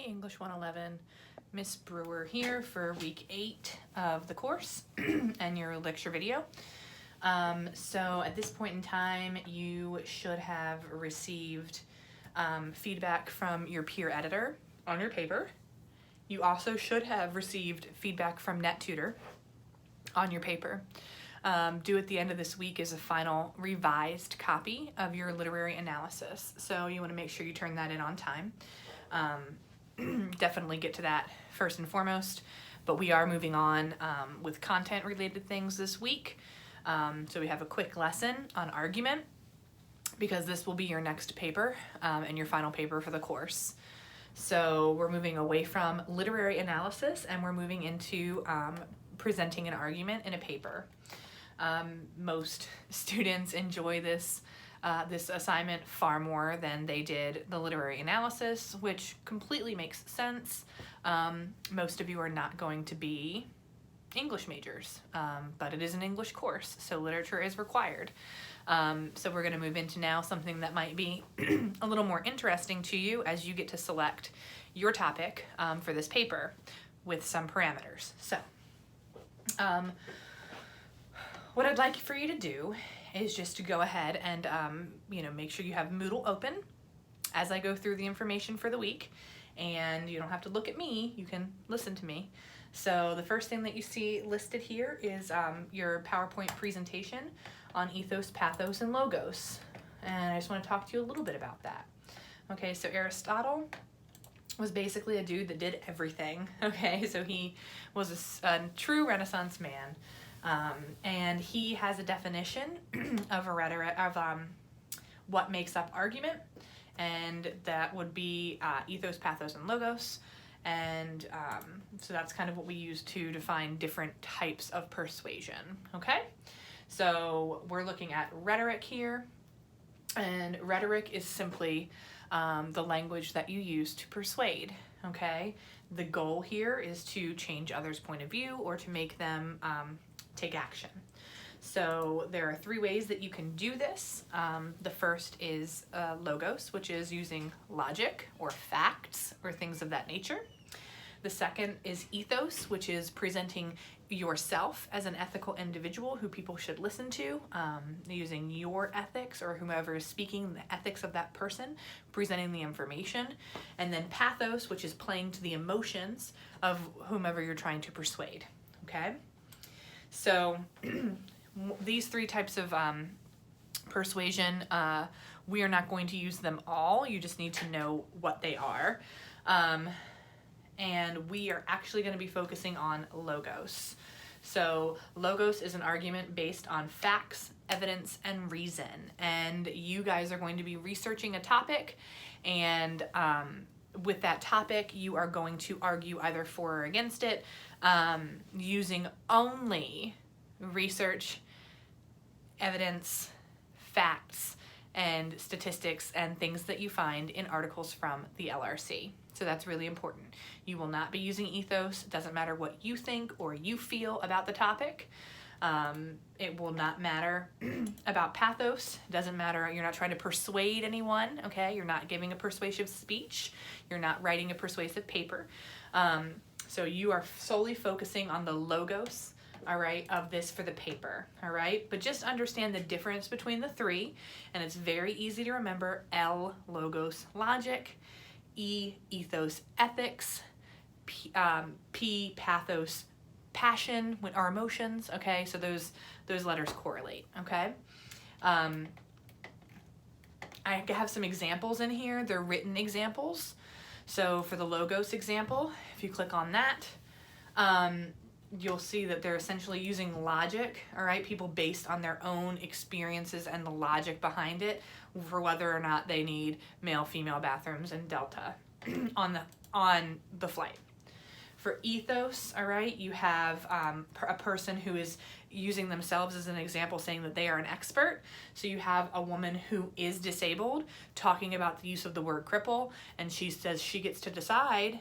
English 111, Miss Brewer here for week 8 of the course and your lecture video. So at this point in time, you should have received feedback from your peer editor on your paper. You also should have received feedback from NetTutor on your paper. Due at the end of this week is a final revised copy of your literary analysis. So you want to make sure you turn that in on time. Definitely get to that first and foremost, but we are moving on with content related things this week. So we have a quick lesson on argument because this will be your next paper and your final paper for the course. So we're moving away from literary analysis and we're moving into presenting an argument in a paper. Most students enjoy this assignment far more than they did the literary analysis, which completely makes sense. Most of you are not going to be English majors, but it is an English course, so literature is required. So we're going to move into now something that might be a little more interesting to you as you get to select your topic for this paper with some parameters. So what I'd like for you to do is just to go ahead and make sure you have Moodle open as I go through the information for the week, and you don't have to look at me, you can listen to me. So the first thing that you see listed here is your PowerPoint presentation on ethos, pathos, and logos, and I just want to talk to you a little bit about that. Okay, so Aristotle was basically a dude that did everything. Okay, so he was a true Renaissance man. And he has a definition of a rhetoric of what makes up argument, and that would be ethos, pathos, and logos. And so that's kind of what we use to define different types of persuasion. Okay, so we're looking at rhetoric here, and rhetoric is simply the language that you use to persuade. Okay, the goal here is to change others' point of view or to make them take action. So there are 3 ways that you can do this. The first is logos, which is using logic or facts or things of that nature. The second is ethos, which is presenting yourself as an ethical individual who people should listen to, using your ethics or whomever is speaking, the ethics of that person, presenting the information. And then pathos, which is playing to the emotions of whomever you're trying to persuade. Okay? So these 3 types of persuasion, we are not going to use them all. You just need to know what they are. And we are actually going to be focusing on logos. So logos is an argument based on facts, evidence, and reason. And you guys are going to be researching a topic, and with that topic, you are going to argue either for or against it, using only research, evidence, facts, and statistics and things that you find in articles from the LRC. So that's really important. You will not be using ethos. It doesn't matter what you think or you feel about the topic. It will not matter about pathos. It doesn't matter. You're not trying to persuade anyone, okay? You're not giving a persuasive speech. You're not writing a persuasive paper. So you are solely focusing on the logos, all right, of this for the paper, all right? But just understand the difference between the 3, and it's very easy to remember. L, logos, logic. E, ethos, ethics. P, pathos, passion, our emotions, okay? So those letters correlate, okay? I have some examples in here. They're written examples. So for the logos example, if you click on that, you'll see that they're essentially using logic, all right? People based on their own experiences and the logic behind it for whether or not they need male, female bathrooms and Delta on the flight. For ethos, all right, you have a person who is using themselves as an example, saying that they are an expert. So you have a woman who is disabled talking about the use of the word cripple, and she says she gets to decide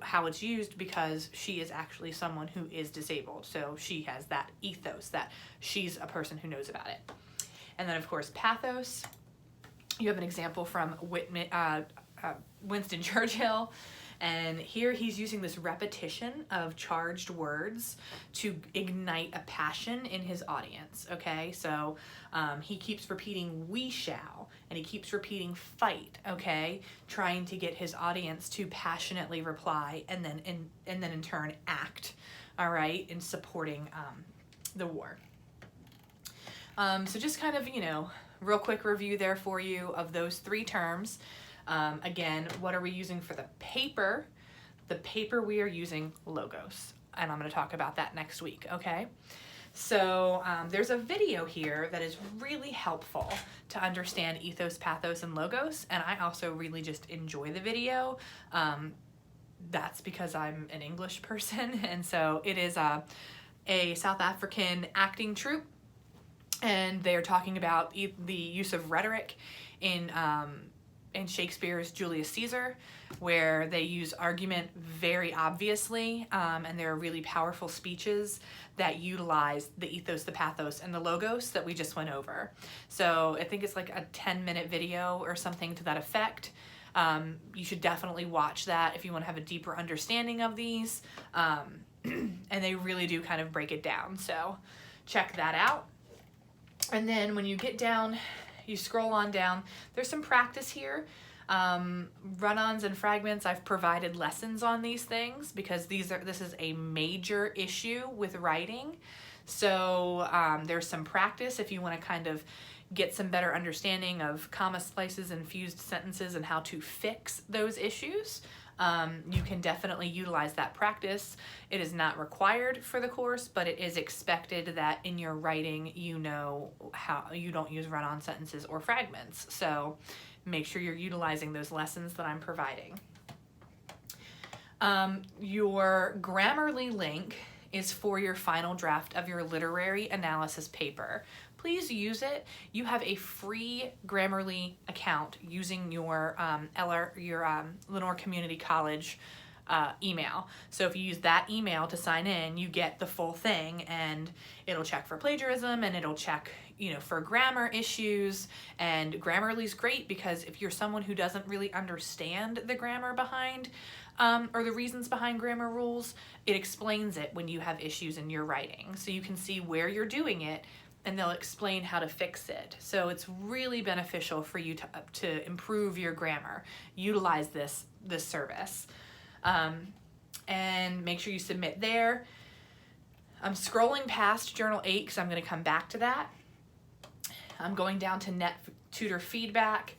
how it's used because she is actually someone who is disabled. So she has that ethos that she's a person who knows about it. And then of course pathos, you have an example from Winston Churchill, And here he's using this repetition of charged words to ignite a passion in his audience, okay? So he keeps repeating "we shall," and he keeps repeating "fight," okay? Trying to get his audience to passionately reply and then in turn act, all right, in supporting the war. So just kind of, real quick review there for you of those 3 terms. Again, what are we using for the paper? The paper we are using Logos, and I'm going to talk about that next week, okay? So there's a video here that is really helpful to understand ethos, pathos, and logos, and I also really just enjoy the video. That's because I'm an English person, and so it is a South African acting troupe, and they're talking about the use of rhetoric in Shakespeare's Julius Caesar, where they use argument very obviously, and there are really powerful speeches that utilize the ethos, the pathos, and the logos that we just went over. So I think it's like a 10-minute video or something to that effect. You should definitely watch that if you want to have a deeper understanding of these, and they really do kind of break it down. So check that out. And then when you get down, you scroll on down, there's some practice here. Run-ons and fragments, I've provided lessons on these things because this is a major issue with writing. So there's some practice if you want to kind of get some better understanding of comma splices and fused sentences and how to fix those issues. You can definitely utilize that practice. It is not required for the course, but it is expected that in your writing, how you don't use run-on sentences or fragments. So make sure you're utilizing those lessons that I'm providing. Your Grammarly link is for your final draft of your literary analysis paper. Please use it. You have a free Grammarly account using your Lenore Community College email. So if you use that email to sign in, you get the full thing, and it'll check for plagiarism, and it'll check, for grammar issues. And Grammarly's great because if you're someone who doesn't really understand the grammar behind or the reasons behind grammar rules, it explains it when you have issues in your writing. So you can see where you're doing it, and they'll explain how to fix it. So it's really beneficial for you to improve your grammar. Utilize this service. And make sure you submit there. I'm scrolling past Journal 8 because I'm going to come back to that. I'm going down to NetTutor feedback.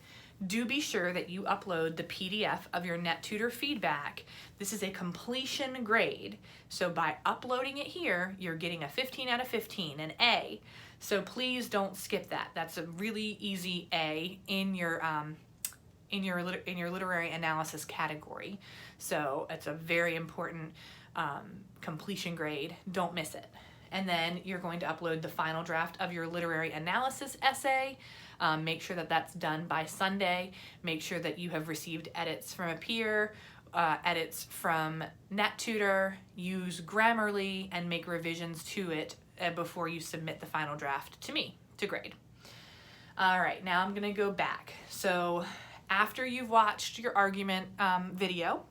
Do be sure that you upload the PDF of your NetTutor feedback. This is a completion grade. So by uploading it here, you're getting a 15 out of 15, an A. So please don't skip that. That's a really easy A in your literary analysis category. So it's a very important completion grade. Don't miss it. And then you're going to upload the final draft of your literary analysis essay. Make sure that that's done by Sunday. Make sure that you have received edits from a peer, edits from NetTutor, use Grammarly, and make revisions to it before you submit the final draft to me to grade. All right, now I'm going to go back. So after you've watched your argument video,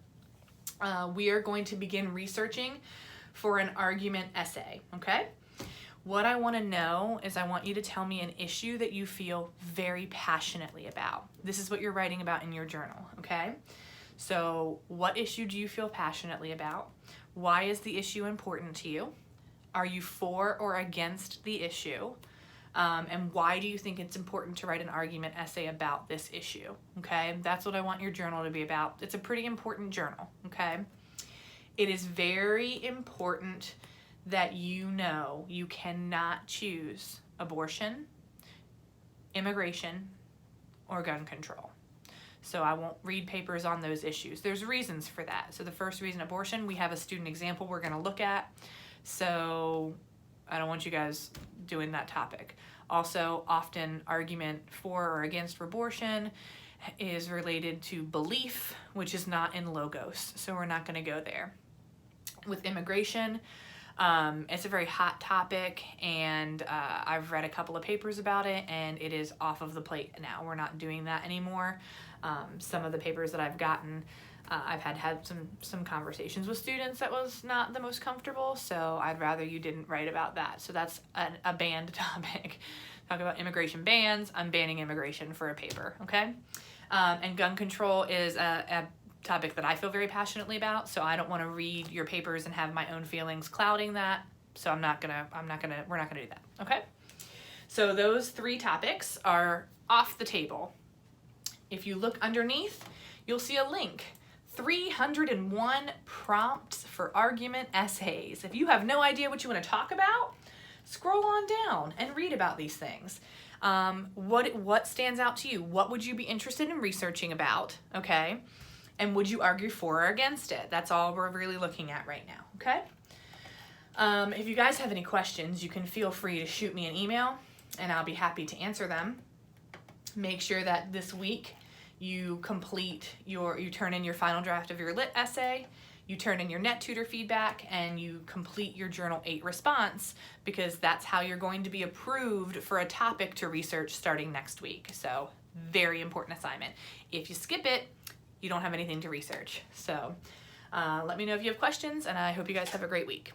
we are going to begin researching for an argument essay, okay? What I want to know is I want you to tell me an issue that you feel very passionately about. This is what you're writing about in your journal, okay? So what issue do you feel passionately about? Why is the issue important to you? Are you for or against the issue? And why do you think it's important to write an argument essay about this issue? Okay, that's what I want your journal to be about. It's a pretty important journal, okay? It is very important that you cannot choose abortion, immigration, or gun control. So I won't read papers on those issues. There's reasons for that. So the first reason, abortion, we have a student example we're going to look at. So I don't want you guys doing that topic. Also, often argument for or against abortion is related to belief, which is not in Logos. So we're not going to go there. With immigration, it's a very hot topic, and I've read a couple of papers about it, and it is off of the plate now. We're not doing that anymore. Some of the papers that I've gotten I've had some conversations with students that was not the most comfortable, so I'd rather you didn't write about that. So that's a banned topic. Talk about immigration bans. I'm banning immigration for a paper, okay? And gun control is a topic that I feel very passionately about, so I don't want to read your papers and have my own feelings clouding that. So we're not gonna do that, okay? So those 3 topics are off the table. If you look underneath, you'll see a link. 301 prompts for argument essays. If you have no idea what you want to talk about, scroll on down and read about these things. What stands out to you? What would you be interested in researching about, okay? And would you argue for or against it? That's all we're really looking at right now, okay? If you guys have any questions, you can feel free to shoot me an email and I'll be happy to answer them. Make sure that this week you turn in your final draft of your lit essay, you turn in your NetTutor feedback, and you complete your Journal 8 response, because that's how you're going to be approved for a topic to research starting next week. So very important assignment. If you skip it, you don't have anything to research. So let me know if you have questions, and I hope you guys have a great week.